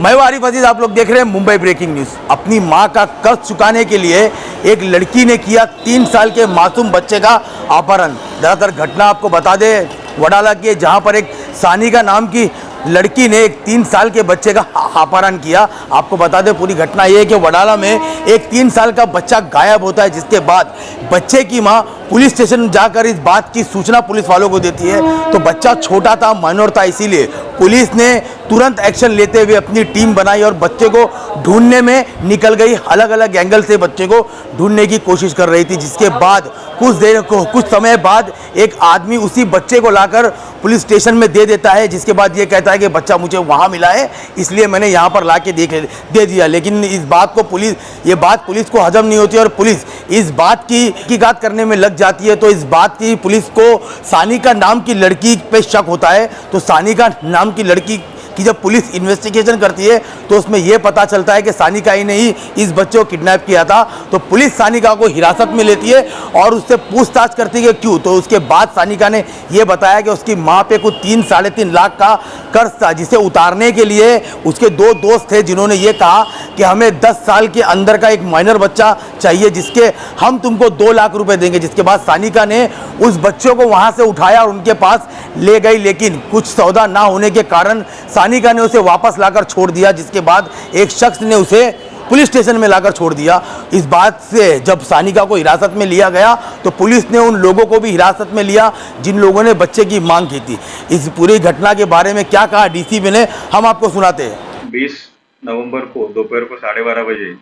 मैं आरिफ अजीज, आप लोग देख रहे हैं मुंबई ब्रेकिंग न्यूज। अपनी मां का कर्ज चुकाने के लिए एक लड़की ने किया 3 साल के मासूम बच्चे का अपहरण। ज़्यादातर घटना आपको बता दें वडाला की, जहां पर एक सानिका नाम की लड़की ने एक 3 साल के बच्चे का अपहरण किया। आपको बता दें पूरी घटना ये है कि वडाला में एक 3 साल का बच्चा गायब होता है, जिसके बाद बच्चे की मां पुलिस स्टेशन जाकर इस बात की सूचना पुलिस वालों को देती है। तो बच्चा छोटा था, माइनर था, इसीलिए पुलिस ने तुरंत एक्शन लेते हुए अपनी टीम बनाई और बच्चे को ढूंढने में निकल गई। अलग अलग एंगल से बच्चे को ढूंढने की कोशिश कर रही थी, जिसके बाद कुछ समय बाद एक आदमी उसी बच्चे को लाकर पुलिस स्टेशन में दे देता है, जिसके बाद ये कहता है कि बच्चा मुझे वहाँ मिला है, इसलिए मैंने यहाँ पर ला के दे दिया। लेकिन इस बात को पुलिस को हजम नहीं होती और पुलिस इस बात की बात करने में लग जाती है। तो इस बात की पुलिस को सानिका नाम की लड़की पे शक होता है। तो सानिका नाम की लड़की कि जब पुलिस इन्वेस्टिगेशन करती है तो उसमें यह पता चलता है कि सानिका ही ने ही इस बच्चे को किडनैप किया था। तो पुलिस सानिका को हिरासत में लेती है और उससे पूछताछ करती है क्यों। तो उसके बाद सानिका ने यह बताया कि उसकी मां पे कुछ 3-3.5 लाख का कर्ज था, जिसे उतारने के लिए उसके 2 दोस्त थे, जिन्होंने ये कहा कि हमें 10 साल के अंदर का एक माइनर बच्चा चाहिए, जिसके हम तुमको 2 लाख रुपए देंगे। जिसके बाद सानिका ने उस बच्चों को वहां से उठाया और उनके पास ले गई, लेकिन कुछ सौदा ना होने के कारण सानिका ने उसे वापस लाकर छोड़ दिया। जिसके बाद एक शख्स ने उसे पुलिस स्टेशन में लाकर छोड़ दिया। इस बात से जब सानिका को हिरासत में लिया गया तो पुलिस ने उन लोगों को भी हिरासत में लिया जिन लोगों ने बच्चे की मांग की थी। इस पूरी घटना के बारे में क्या कहा डीसीपी ने, हम आपको सुनाते हैं। 20 नवंबर को दोपहर को 12:30 बजे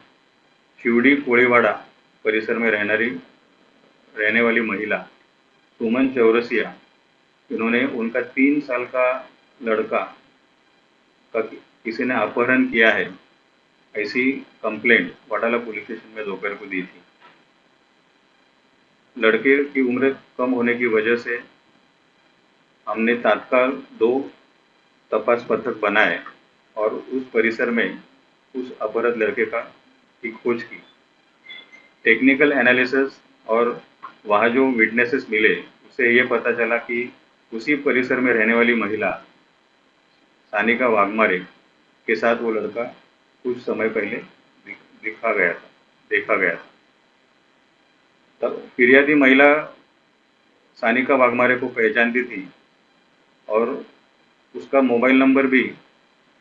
शिवडी कोळीवाड़ा परिसर में रहने वाली महिला सुमन चौरसिया, इन्होंने उनका 3 साल का लड़का का किसी ने अपहरण किया है, ऐसी कंप्लेंट वडाला पुलिस स्टेशन में दोपहर को दी थी। लड़के की उम्र कम होने की वजह से हमने तत्काल 2 तपास पथक बनाए और उस परिसर में उस अपहृत लड़के की खोज की। टेक्निकल एनालिसिस और वहाँ जो विटनेसेस मिले, उससे ये पता चला कि उसी परिसर में रहने वाली महिला सानिका वाघमारे के साथ वो लड़का कुछ समय पहले देखा गया था। तब फिरियादी महिला सानिका वाघमारे को पहचानती थी और उसका मोबाइल नंबर भी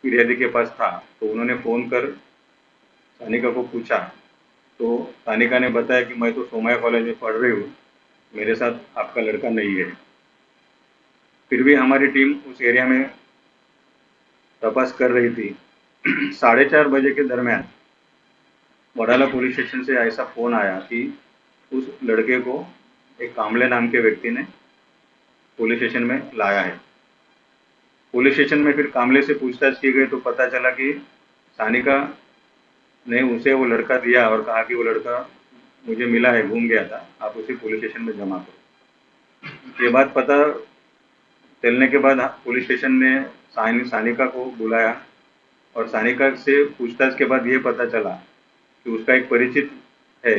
फिरियादी के पास था। तो उन्होंने फ़ोन कर सानिका को पूछा, तो सानिका ने बताया कि मैं तो सोमया कॉलेज में पढ़ रही हूँ, मेरे साथ आपका लड़का नहीं है। फिर भी हमारी टीम उस एरिया में तपास कर रही थी। 4:30 बजे के दरमियान वडाला पुलिस स्टेशन से ऐसा फ़ोन आया कि उस लड़के को एक कामले नाम के व्यक्ति ने पुलिस स्टेशन में लाया है। पुलिस स्टेशन में फिर कामले से पूछताछ की गई तो पता चला कि सानिका ने उसे वो लड़का दिया और कहा कि वो लड़का मुझे मिला है, घूम गया था, आप उसे पुलिस स्टेशन में जमा करो। ये बात पता चलने के बाद पुलिस स्टेशन ने सानिका को बुलाया और सानिका से पूछताछ के बाद ये पता चला कि उसका एक परिचित है,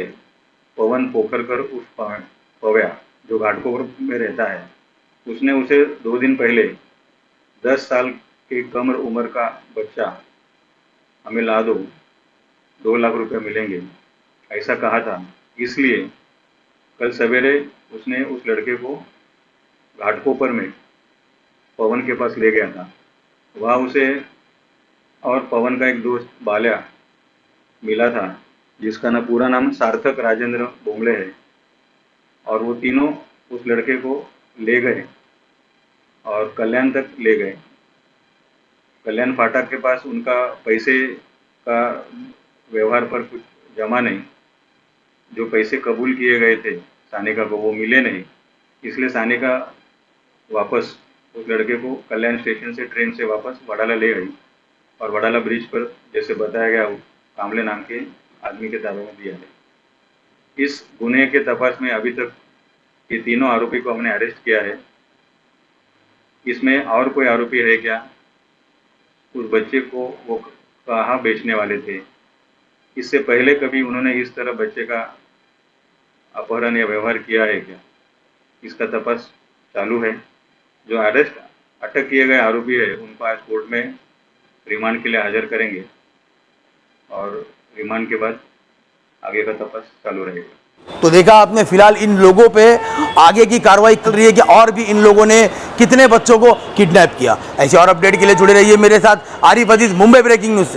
पवन पोखरकर उर्फ पव्या, जो घाटकोपर में रहता है। उसने उसे 2 दिन पहले 10 साल की कम उम्र का बच्चा हमें ला दो, 2 लाख रुपए मिलेंगे, ऐसा कहा था। इसलिए कल सवेरे उसने उस लड़के को घाटकोपर में पवन के पास ले गया था। वहाँ उसे और पवन का एक दोस्त बाल्या मिला था, जिसका पूरा नाम सार्थक राजेंद्र बोंगले है। और वो तीनों उस लड़के को ले गए और कल्याण तक ले गए। कल्याण फाटक के पास उनका पैसे का व्यवहार पर कुछ जमा नहीं, जो पैसे कबूल किए गए थे सानिका को वो मिले नहीं। इसलिए सानिका वापस उस लड़के को कल्याण स्टेशन से ट्रेन से वापस वडाला ले गई और वडाला ब्रिज पर जैसे बताया गया कामले नाम के आदमी के ताबे में दिया है। इस गुने के तपास में अभी तक ये तीनों आरोपी को हमने अरेस्ट किया है। इसमें और कोई आरोपी है क्या, उस बच्चे को वो कहाँ बेचने वाले थे, इससे पहले कभी उन्होंने इस तरह बच्चे का अपहरण या व्यवहार किया है क्या, इसका तपास चालू है। जो अटक किए गए आरोपी है उनको आज कोर्ट में रिमांड के लिए हाजिर करेंगे और रिमांड के बाद आगे का तपास चालू रहेगा। तो देखा आपने, फिलहाल इन लोगों पे आगे की कार्रवाई चल रही है कि और भी इन लोगों ने कितने बच्चों को किडनैप किया। ऐसे और अपडेट के लिए जुड़े रहिए मेरे साथ। आरिफ अजीज, मुंबई ब्रेकिंग न्यूज से।